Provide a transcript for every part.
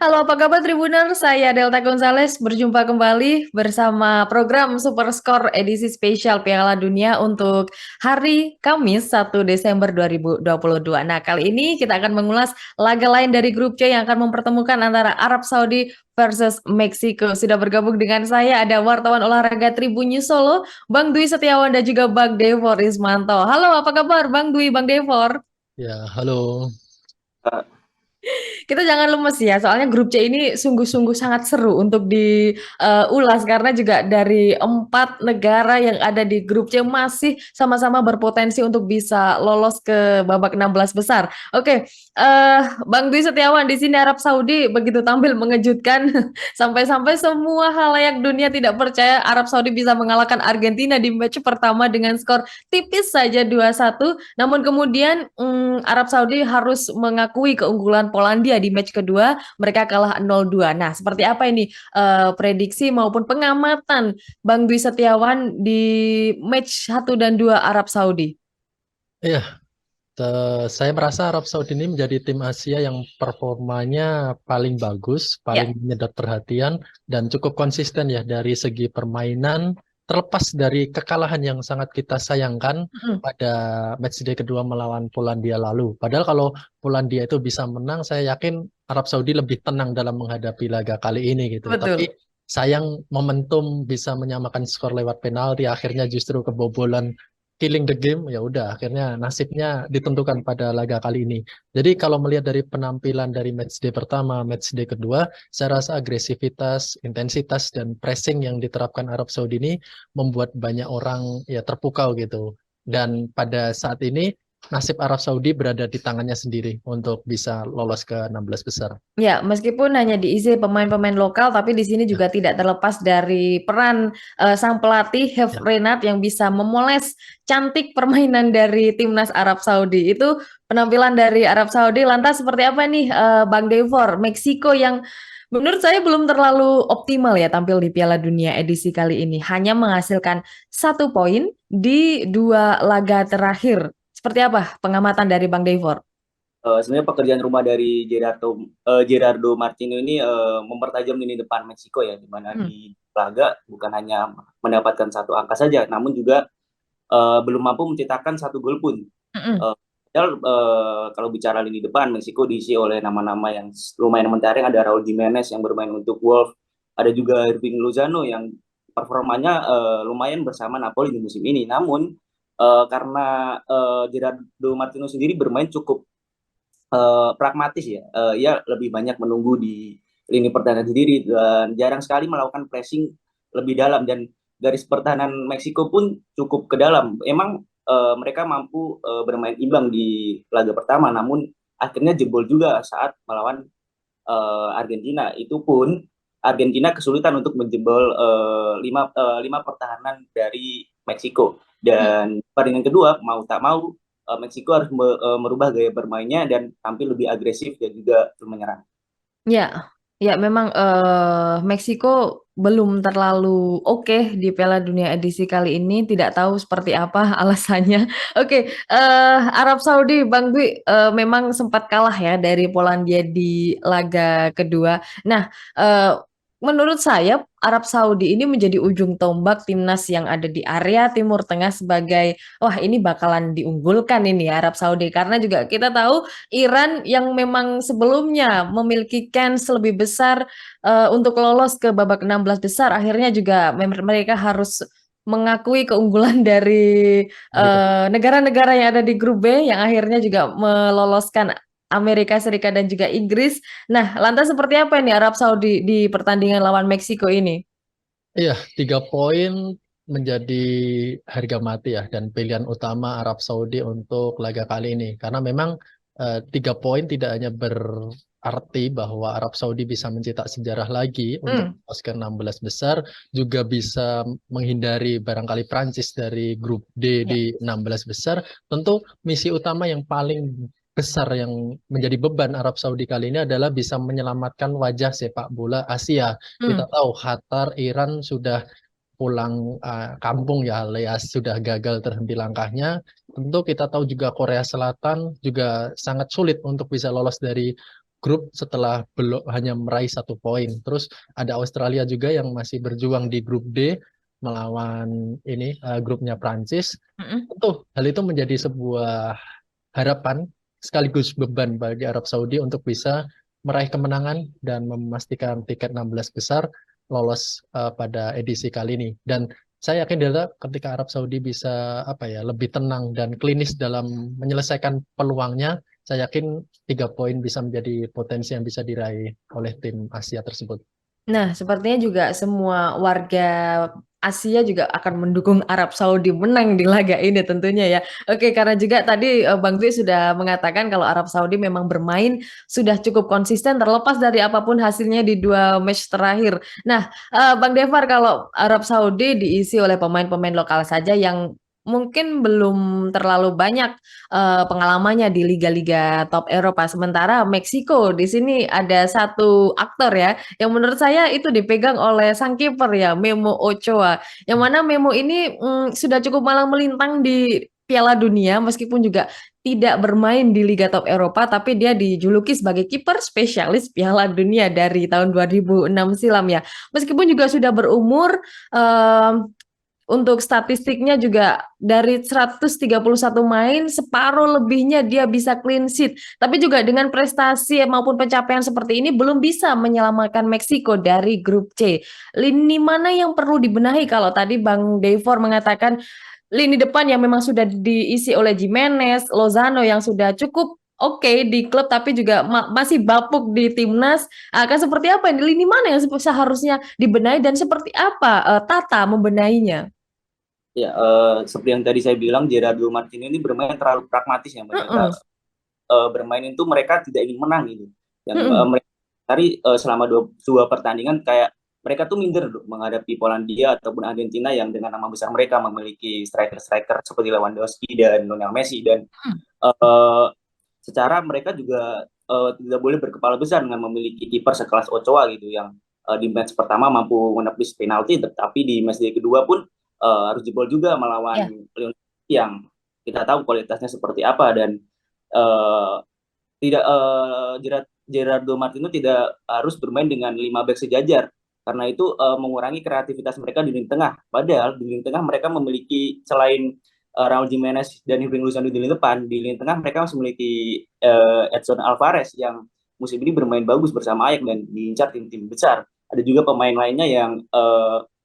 Halo, apa kabar Tribuners? Saya Delta Gonzales berjumpa kembali bersama program Super Score edisi spesial Piala Dunia untuk hari Kamis 1 Desember 2022. Nah, kali ini kita akan mengulas laga lain dari grup C yang akan mempertemukan antara Arab Saudi versus Meksiko. Sudah bergabung dengan saya ada wartawan olahraga Tribun News Solo, Bang Dwi Setiawan dan juga Bang Devor Ismanto. Halo, apa kabar Bang Dwi, Bang Devor? Ya, halo. Kita jangan lemes ya, soalnya grup C ini sungguh-sungguh sangat seru untuk diulas karena juga dari 4 negara yang ada di grup C masih sama-sama berpotensi untuk bisa lolos ke babak 16 besar. Oke, Bang Dwi Setiawan di sini Arab Saudi begitu tampil mengejutkan sampai-sampai semua halayak dunia tidak percaya Arab Saudi bisa mengalahkan Argentina di match pertama dengan skor tipis saja 2-1. Namun kemudian Arab Saudi harus mengakui keunggulan Polandia di match kedua, mereka kalah 0-2. Nah, seperti apa ini prediksi maupun pengamatan Bang Dwi Setiawan di match 1 dan 2 Arab Saudi? Ya, saya merasa Arab Saudi ini menjadi tim Asia yang performanya paling bagus, paling Ya. menyedot perhatian, dan cukup konsisten ya dari segi permainan, terlepas dari kekalahan yang sangat kita sayangkan Mm, pada matchday kedua melawan Polandia lalu. Padahal kalau Polandia itu bisa menang, saya yakin Arab Saudi lebih tenang dalam menghadapi laga kali ini gitu. Tapi betul. sayang momentum bisa menyamakan skor lewat penalti, akhirnya justru kebobolan killing the game, ya udah akhirnya nasibnya ditentukan pada laga kali ini. Jadi kalau melihat dari penampilan dari matchday pertama, matchday kedua, saya rasa agresivitas, intensitas dan pressing yang diterapkan Arab Saudi ini membuat banyak orang ya terpukau gitu. Dan pada saat ini nasib Arab Saudi berada di tangannya sendiri untuk bisa lolos ke 16 besar. Ya, meskipun hanya diisi pemain-pemain lokal, tapi di sini Ya, juga tidak terlepas dari peran sang pelatih Hev ya. Renat yang bisa memoles cantik permainan dari timnas Arab Saudi. Itu penampilan dari Arab Saudi. Lantas seperti apa nih, Bang Devor? Meksiko yang menurut saya belum terlalu optimal ya tampil di Piala Dunia edisi kali ini. Hanya menghasilkan 1 poin di 2 laga terakhir. Seperti apa pengamatan dari Bang Devor? Sebenarnya pekerjaan rumah dari Gerardo Martino ini mempertajam lini depan Meksiko ya, di mana Hmm. di laga bukan hanya mendapatkan satu angka saja, namun juga belum mampu mencetakkan satu gol pun. Mm-mm. Padahal kalau bicara lini depan, Meksiko diisi oleh nama-nama yang lumayan mentereng. Ada Raul Jimenez yang bermain untuk Wolves, ada juga Irving Lozano yang performanya lumayan bersama Napoli di musim ini. Namun karena Gerardo Martino sendiri bermain cukup pragmatis ya. Ia lebih banyak menunggu di lini pertahanan sendiri dan jarang sekali melakukan pressing lebih dalam, dan garis pertahanan Meksiko pun cukup ke dalam. Emang mereka mampu bermain imbang di laga pertama, namun akhirnya jebol juga saat melawan Argentina. Itu pun Argentina kesulitan untuk menjebol lima pertahanan dari Meksiko. Dan pertandingan kedua mau tak mau Meksiko harus merubah gaya bermainnya dan tampil lebih agresif dan juga menyerang. Ya, ya memang Meksiko belum terlalu oke di Piala Dunia edisi kali ini. Tidak tahu seperti apa alasannya. Oke, Arab Saudi, Bang Dwi, memang sempat kalah ya dari Polandia di laga kedua. Nah, menurut saya Arab Saudi ini menjadi ujung tombak timnas yang ada di area Timur Tengah sebagai, wah ini bakalan diunggulkan ini ya Arab Saudi karena juga kita tahu Iran yang memang sebelumnya memiliki kans lebih besar untuk lolos ke babak 16 besar, akhirnya juga mereka harus mengakui keunggulan dari Amerika. negara-negara yang ada di grup B yang akhirnya juga meloloskan Amerika Serikat dan juga Inggris. Nah, lantas seperti apa ini Arab Saudi di pertandingan lawan Meksiko ini? Iya, 3 poin menjadi harga mati ya dan pilihan utama Arab Saudi untuk laga kali ini. Karena memang 3 poin tidak hanya berarti bahwa Arab Saudi bisa mencetak sejarah lagi untuk Hmm. lolos ke 16 besar, juga bisa menghindari barangkali Prancis dari grup D Ya. di 16 besar. Tentu misi utama yang paling besar yang menjadi beban Arab Saudi kali ini adalah bisa menyelamatkan wajah sepak bola Asia. Hmm. Kita tahu Qatar, Iran sudah pulang kampung ya, alias sudah gagal terhenti langkahnya. Tentu kita tahu juga Korea Selatan juga sangat sulit untuk bisa lolos dari grup setelah belum hanya meraih 1 poin. Terus ada Australia juga yang masih berjuang di grup D melawan grupnya Prancis. Mm-mm. Tentu hal itu menjadi sebuah harapan sekaligus beban bagi Arab Saudi untuk bisa meraih kemenangan dan memastikan tiket 16 besar lolos pada edisi kali ini. Dan saya yakin ketika Arab Saudi bisa lebih tenang dan klinis dalam menyelesaikan peluangnya, saya yakin 3 poin bisa menjadi potensi yang bisa diraih oleh tim Asia tersebut. Nah, sepertinya juga semua warga Asia juga akan mendukung Arab Saudi menang di laga ini tentunya ya. Oke, karena juga tadi Bang Dwi sudah mengatakan kalau Arab Saudi memang bermain sudah cukup konsisten terlepas dari apapun hasilnya di 2 match terakhir. Nah, Bang Devar, kalau Arab Saudi diisi oleh pemain-pemain lokal saja yang mungkin belum terlalu banyak pengalamannya di liga-liga top Eropa. Sementara Meksiko di sini ada satu aktor ya yang menurut saya itu dipegang oleh sang kiper ya, Memo Ochoa. Yang mana Memo ini sudah cukup malang melintang di Piala Dunia meskipun juga tidak bermain di Liga Top Eropa, tapi dia dijuluki sebagai kiper spesialis Piala Dunia dari tahun 2006 silam ya. Meskipun juga sudah berumur, untuk statistiknya juga dari 131 main, separuh lebihnya dia bisa clean sheet. Tapi juga dengan prestasi maupun pencapaian seperti ini belum bisa menyelamatkan Meksiko dari grup C. Lini mana yang perlu dibenahi kalau tadi Bang Devor mengatakan lini depan yang memang sudah diisi oleh Jimenez, Lozano yang sudah cukup oke di klub tapi juga masih bapuk di timnas. Akan seperti apa ini? Lini mana yang seharusnya dibenahi dan seperti apa Tata membenahinya? Ya, seperti yang tadi saya bilang, Gerardo Martino ini bermain terlalu pragmatis ya, Heeh. bermain itu mereka tidak ingin menang gitu. Yang Mhm. mereka cari selama dua pertandingan kayak mereka tuh minder menghadapi Polandia ataupun Argentina yang dengan nama besar mereka memiliki striker-striker seperti Lewandowski dan Lionel Messi dan Mhm. uh, secara mereka juga tidak boleh berkepala besar dengan memiliki kiper sekelas Ochoa gitu yang di match pertama mampu menepis penalti, tetapi di match kedua pun harus jebol juga melawan Ya. Lionel Messi yang kita tahu kualitasnya seperti apa dan uh, tidak Gerardo Martino tidak harus bermain dengan 5 back sejajar karena itu mengurangi kreativitas mereka di lini tengah. Padahal di lini tengah mereka memiliki selain Raul Jimenez dan Hirving Lozano di lini depan, di lini tengah mereka masih memiliki Edson Alvarez yang musim ini bermain bagus bersama Ajax dan diincar tim-tim besar. Ada juga pemain lainnya yang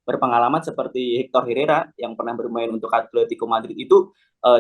berpengalaman seperti Hector Herrera yang pernah bermain untuk Atletico Madrid itu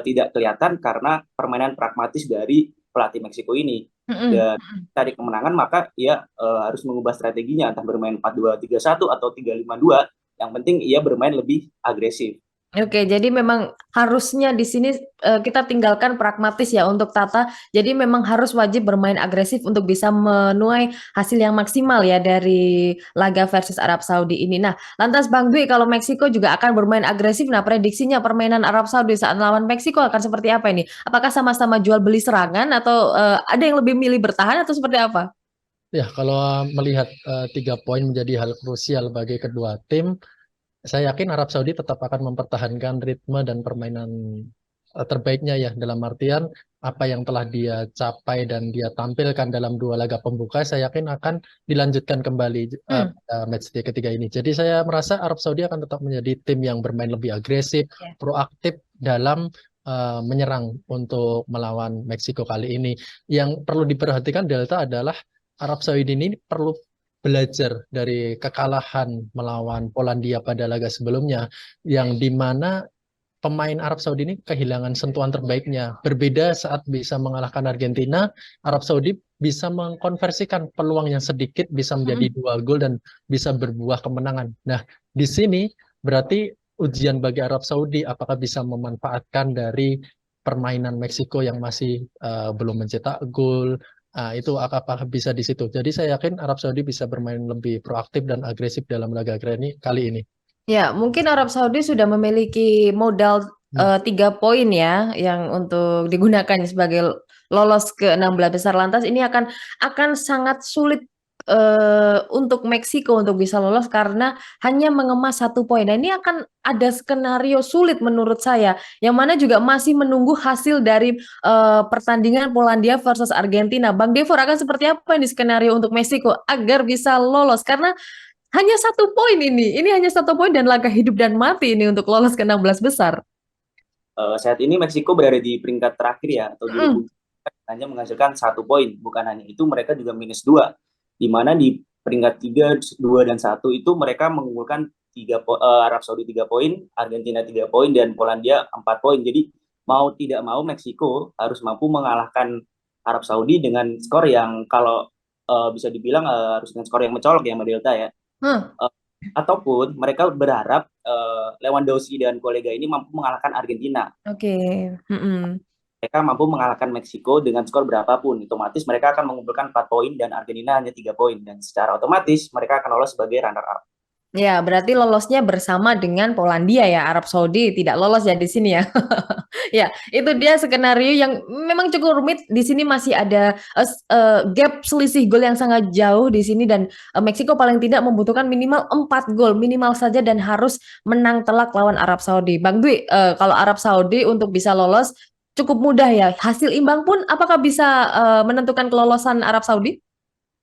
tidak kelihatan karena permainan pragmatis dari pelatih Meksiko ini. Mhm. Dan cari kemenangan maka ia harus mengubah strateginya entah bermain 4-2-3-1 atau 3-5-2. Yang penting ia bermain lebih agresif. Oke, jadi memang harusnya di sini kita tinggalkan pragmatis ya untuk Tata. Jadi memang harus wajib bermain agresif untuk bisa menuai hasil yang maksimal ya dari laga versus Arab Saudi ini. Nah, lantas Bang Dwi, kalau Meksiko juga akan bermain agresif, nah prediksinya permainan Arab Saudi saat melawan Meksiko akan seperti apa ini? Apakah sama-sama jual beli serangan atau ada yang lebih milih bertahan atau seperti apa? Ya, kalau melihat 3 poin menjadi hal krusial bagi kedua tim, saya yakin Arab Saudi tetap akan mempertahankan ritme dan permainan terbaiknya ya dalam artian apa yang telah dia capai dan dia tampilkan dalam 2 laga pembuka, saya yakin akan dilanjutkan kembali Hmm. pada match day ketiga ini. Jadi saya merasa Arab Saudi akan tetap menjadi tim yang bermain lebih agresif, Ya. proaktif dalam menyerang untuk melawan Meksiko kali ini. Yang perlu diperhatikan Delta adalah Arab Saudi ini perlu belajar dari kekalahan melawan Polandia pada laga sebelumnya, yang dimana pemain Arab Saudi ini kehilangan sentuhan terbaiknya. Berbeda saat bisa mengalahkan Argentina, Arab Saudi bisa mengkonversikan peluang yang sedikit bisa menjadi Hmm. 2 gol dan bisa berbuah kemenangan. Nah, di sini berarti ujian bagi Arab Saudi apakah bisa memanfaatkan dari permainan Meksiko yang masih belum mencetak gol. Itu apakah bisa di situ. Jadi saya yakin Arab Saudi bisa bermain lebih proaktif dan agresif dalam laga kali ini. Ya, mungkin Arab Saudi sudah memiliki modal 3 poin ya, yang untuk digunakan sebagai lolos ke 16 besar. Lantas ini akan sangat sulit untuk Meksiko untuk bisa lolos karena hanya mengemas 1 poin. Nah, ini akan ada skenario sulit menurut saya, yang mana juga masih menunggu hasil dari, pertandingan Polandia versus Argentina. Bang Devor akan seperti apa ini skenario untuk Meksiko agar bisa lolos? Karena hanya 1 poin ini hanya 1 poin dan laga hidup dan mati ini untuk lolos ke 16 besar. Saat ini Meksiko berada di peringkat terakhir ya, atau juru Mhm, kunci hanya menghasilkan 1 poin. Bukan hanya itu, mereka juga -2, di mana di peringkat 3, 2 dan 1 itu mereka mengunggulkan Arab Saudi 3 poin, Argentina 3 poin, dan Polandia 4 poin. Jadi mau tidak mau Meksiko harus mampu mengalahkan Arab Saudi dengan skor yang kalau bisa dibilang harus dengan skor yang mencolok ya, Mbak Delta ya. hah, Ataupun mereka berharap Lewandowski dan kolega ini mampu mengalahkan Argentina. oke, mhm. Mereka mampu mengalahkan Meksiko dengan skor berapapun. Otomatis mereka akan mengumpulkan 4 poin dan Argentina hanya 3 poin. Dan secara otomatis mereka akan lolos sebagai runner-up. Ya, berarti lolosnya bersama dengan Polandia ya, Arab Saudi tidak lolos ya di sini ya. Ya, itu dia skenario yang memang cukup rumit. Di sini masih ada, gap selisih gol yang sangat jauh di sini dan, Meksiko paling tidak membutuhkan minimal 4 gol, minimal saja dan harus menang telak lawan Arab Saudi. Bang Dwi, kalau Arab Saudi untuk bisa lolos cukup mudah ya, hasil imbang pun apakah bisa, menentukan kelolosan Arab Saudi?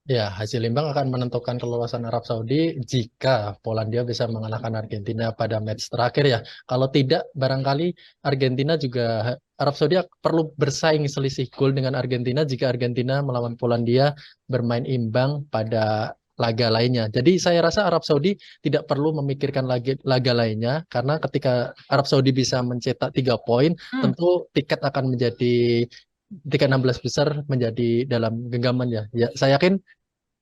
Ya, hasil imbang akan menentukan kelolosan Arab Saudi jika Polandia bisa mengalahkan Argentina pada match terakhir ya. Kalau tidak, barangkali Argentina juga Arab Saudi perlu bersaing selisih gol dengan Argentina jika Argentina melawan Polandia bermain imbang pada laga lainnya. Jadi saya rasa Arab Saudi tidak perlu memikirkan laga lainnya karena ketika Arab Saudi bisa mencetak 3 poin, Mmm, tentu tiket 16 besar menjadi dalam genggaman ya. Ya, saya yakin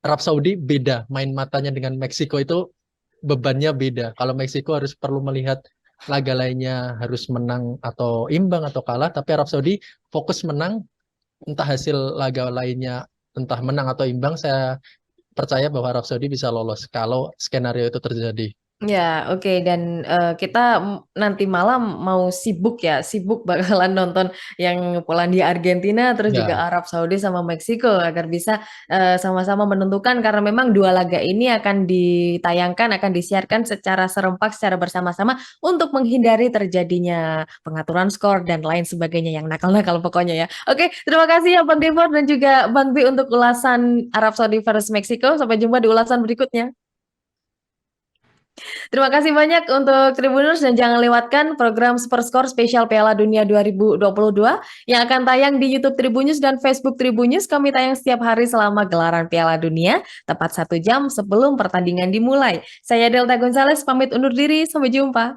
Arab Saudi beda, main matanya dengan Meksiko itu bebannya beda. Kalau Meksiko harus perlu melihat laga lainnya harus menang atau imbang atau kalah, tapi Arab Saudi fokus menang, entah hasil laga lainnya entah menang atau imbang, saya percaya bahwa Arab Saudi bisa lolos kalau skenario itu terjadi. ya, oke dan, kita, nanti malam mau sibuk ya, sibuk bakalan nonton yang Polandia Argentina, terus juga Ya, Arab Saudi sama Meksiko agar bisa, sama-sama menentukan karena memang 2 laga ini akan ditayangkan, akan disiarkan secara serempak, secara bersama-sama untuk menghindari terjadinya pengaturan skor dan lain sebagainya yang nakal-nakal pokoknya ya. Oke, terima kasih ya Bang Devor dan juga Bang Dwi untuk ulasan Arab Saudi versus Meksiko, sampai jumpa di ulasan berikutnya. Terima kasih banyak untuk Tribuners dan jangan lewatkan program Superskor spesial Piala Dunia 2022 yang akan tayang di YouTube Tribunnews dan Facebook Tribunnews. Kami tayang setiap hari selama gelaran Piala Dunia, tepat 1 jam sebelum pertandingan dimulai. Saya Delta Gonzales pamit undur diri, sampai jumpa.